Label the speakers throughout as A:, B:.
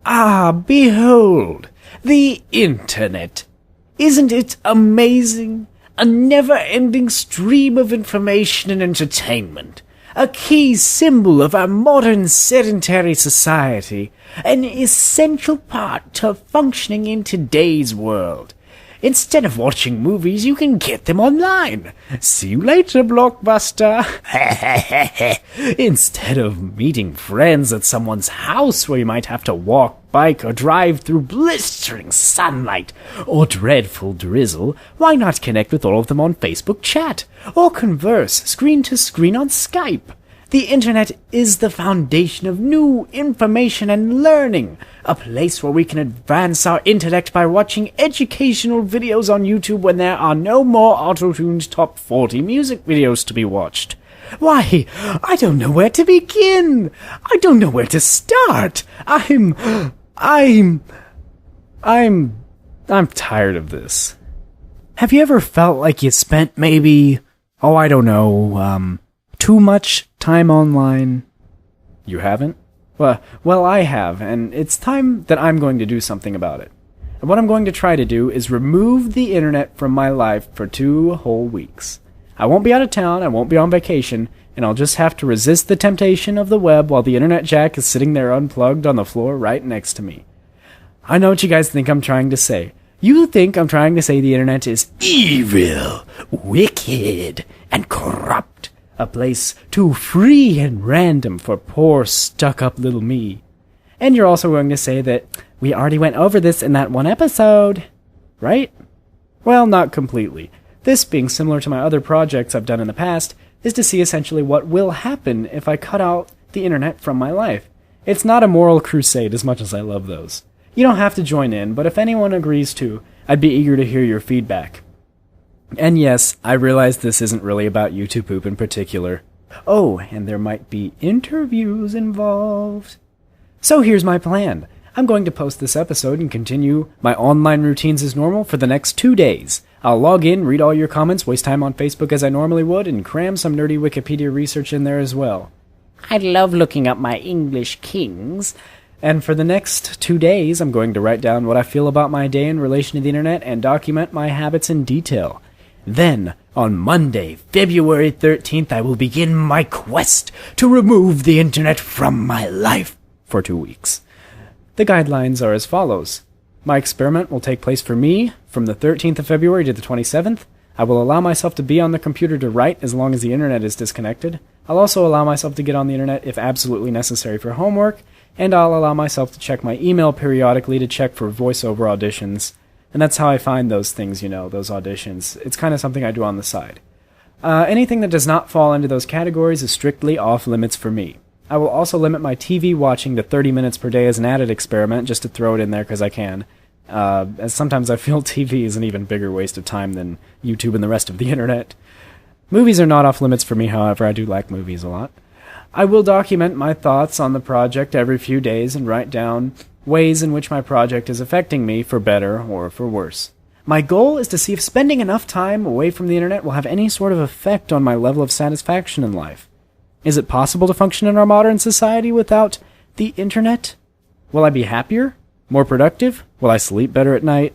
A: Ah, behold, the Internet. Isn't it amazing? A never-ending stream of information and entertainment. A key symbol of our modern sedentary society. An essential part of functioning in today's world. Instead of watching movies, you can get them online. See you later, Blockbuster. Instead of meeting friends at someone's house where you might have to walk, bike, or drive through blistering sunlight or dreadful drizzle, why not connect with all of them on Facebook chat or converse screen to screen on Skype? The Internet is the foundation of new information and learning, a place where we can advance our intellect by watching educational videos on YouTube when there are no more auto-tuned top 40 music videos to be watched. Why, I don't know where to begin. I don't know where to start. I'm tired of this. Have you ever felt like you spent maybe, too much time online? You haven't? Well, I have, and it's time that I'm going to do something about it. And what I'm going to try to do is remove the Internet from my life for 2 whole weeks. I won't be out of town, I won't be on vacation, and I'll just have to resist the temptation of the web while the Internet jack is sitting there unplugged on the floor right next to me. I know what you guys think I'm trying to say. You think I'm trying to say the Internet is evil, wicked, and corrupt. A place too free and random for poor, stuck-up little me. And you're also going to say that we already went over this in that one episode, right? Well, not completely. This, being similar to my other projects I've done in the past, is to see essentially what will happen if I cut out the Internet from my life. It's not a moral crusade as much as I love those. You don't have to join in, but if anyone agrees to, I'd be eager to hear your feedback. And yes, I realize this isn't really about YouTube poop in particular. Oh, and there might be interviews involved. So here's my plan. I'm going to post this episode and continue my online routines as normal for the next 2 days. I'll log in, read all your comments, waste time on Facebook as I normally would, and cram some nerdy Wikipedia research in there as well. I love looking up my English kings. And for the next 2 days, I'm going to write down what I feel about my day in relation to the Internet and document my habits in detail. Then, on Monday, February 13th, I will begin my quest to remove the Internet from my life for 2 weeks. The guidelines are as follows. My experiment will take place for me from the 13th of February to the 27th. I will allow myself to be on the computer to write as long as the Internet is disconnected. I'll also allow myself to get on the Internet if absolutely necessary for homework, and I'll allow myself to check my email periodically to check for voiceover auditions. And that's how I find those things, those auditions. It's kind of something I do on the side. Anything that does not fall into those categories is strictly off limits for me. I will also limit my TV watching to 30 minutes per day as an added experiment, just to throw it in there because I can. As sometimes I feel TV is an even bigger waste of time than YouTube and the rest of the Internet. Movies are not off limits for me, however. I do like movies a lot. I will document my thoughts on the project every few days and write down ways in which my project is affecting me for better or for worse. My goal is to see if spending enough time away from the Internet will have any sort of effect on my level of satisfaction in life. Is it possible to function in our modern society without the Internet? Will I be happier? More productive? Will I sleep better at night?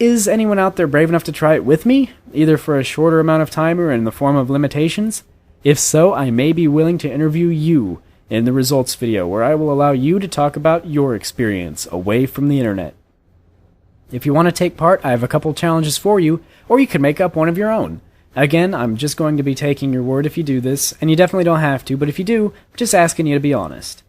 A: Is anyone out there brave enough to try it with me, either for a shorter amount of time or in the form of limitations? If so, I may be willing to interview you in the results video, where I will allow you to talk about your experience away from the Internet. If you want to take part, I have a couple challenges for you, or you can make up one of your own. Again, I'm just going to be taking your word if you do this, and you definitely don't have to, but if you do, I'm just asking you to be honest.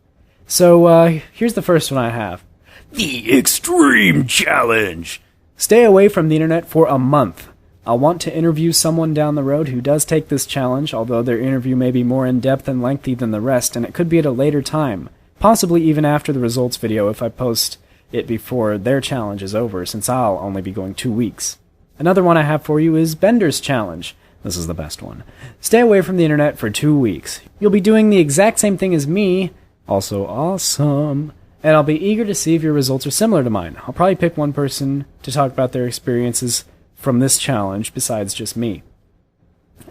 A: So, here's the first one I have. The Extreme Challenge! Stay away from the Internet for a month. I'll want to interview someone down the road who does take this challenge, although their interview may be more in-depth and lengthy than the rest, and it could be at a later time, possibly even after the results video if I post it before their challenge is over, since I'll only be going 2 weeks. Another one I have for you is Bender's Challenge. This is the best one. Stay away from the Internet for 2 weeks. You'll be doing the exact same thing as me, also awesome, and I'll be eager to see if your results are similar to mine. I'll probably pick one person to talk about their experiences from this challenge besides just me.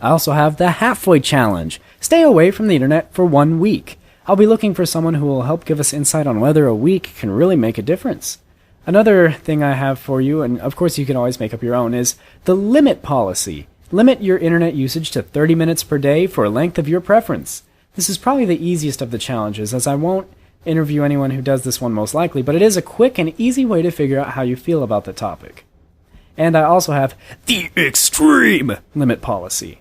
A: I also have the Halfway Challenge. Stay away from the Internet for 1 week. I'll be looking for someone who will help give us insight on whether a week can really make a difference. Another thing I have for you, and of course you can always make up your own, is the limit policy. Limit your internet usage to 30 minutes per day for a length of your preference. This is probably the easiest of the challenges, as I won't interview anyone who does this one most likely, but it is a quick and easy way to figure out how you feel about the topic. And I also have the extreme limit policy.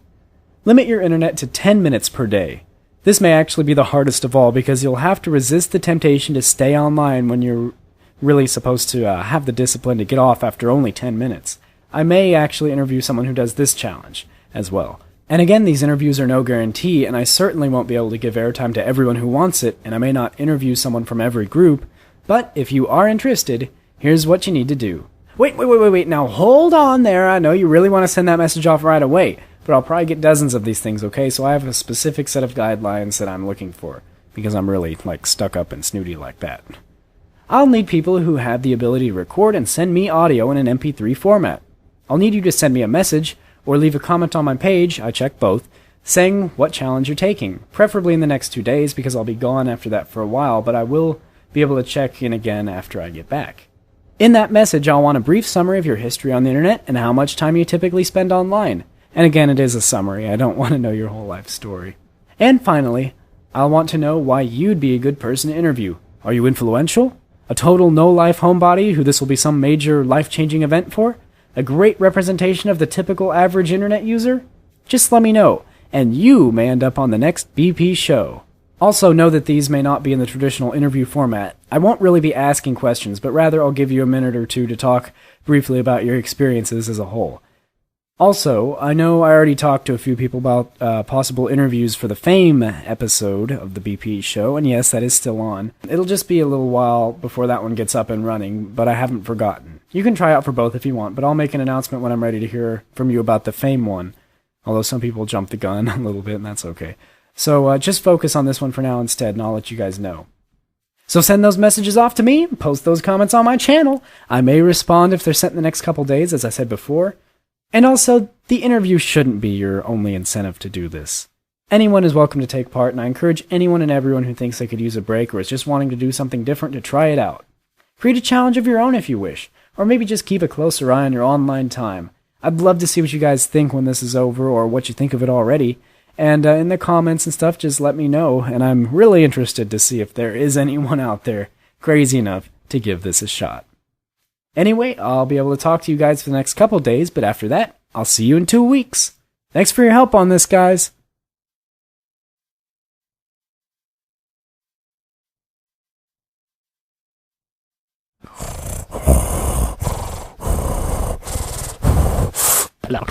A: Limit your internet to 10 minutes per day. This may actually be the hardest of all because you'll have to resist the temptation to stay online when you're really supposed to have the discipline to get off after only 10 minutes. I may actually interview someone who does this challenge as well. And again, these interviews are no guarantee, and I certainly won't be able to give airtime to everyone who wants it, and I may not interview someone from every group, but if you are interested, here's what you need to do. Wait, now hold on there. I know you really want to send that message off right away, but I'll probably get dozens of these things, okay? So I have a specific set of guidelines that I'm looking for, because I'm really, stuck up and snooty like that. I'll need people who have the ability to record and send me audio in an MP3 format. I'll need you to send me a message, or leave a comment on my page, I check both, saying what challenge you're taking, preferably in the next 2 days because I'll be gone after that for a while, but I will be able to check in again after I get back. In that message, I'll want a brief summary of your history on the internet and how much time you typically spend online. And again, it is a summary, I don't want to know your whole life story. And finally, I'll want to know why you'd be a good person to interview. Are you influential? A total no-life homebody who this will be some major life-changing event for? A great representation of the typical average internet user? Just let me know, and you may end up on the next BP show. Also, know that these may not be in the traditional interview format. I won't really be asking questions, but rather I'll give you a minute or two to talk briefly about your experiences as a whole. Also, I know I already talked to a few people about possible interviews for the Fame episode of the BP show, and yes, that is still on. It'll just be a little while before that one gets up and running, but I haven't forgotten. You can try out for both if you want, but I'll make an announcement when I'm ready to hear from you about the Fame one, although some people jump the gun a little bit, and that's okay. So just focus on this one for now instead, and I'll let you guys know. So send those messages off to me, post those comments on my channel. I may respond if they're sent in the next couple days, as I said before. And also, the interview shouldn't be your only incentive to do this. Anyone is welcome to take part, and I encourage anyone and everyone who thinks they could use a break or is just wanting to do something different to try it out. Create a challenge of your own if you wish, or maybe just keep a closer eye on your online time. I'd love to see what you guys think when this is over, or what you think of it already. And in the comments and stuff, just let me know, and I'm really interested to see if there is anyone out there crazy enough to give this a shot. Anyway, I'll be able to talk to you guys for the next couple days, but after that, I'll see you in 2 weeks. Thanks for your help on this, guys.
B: Hello.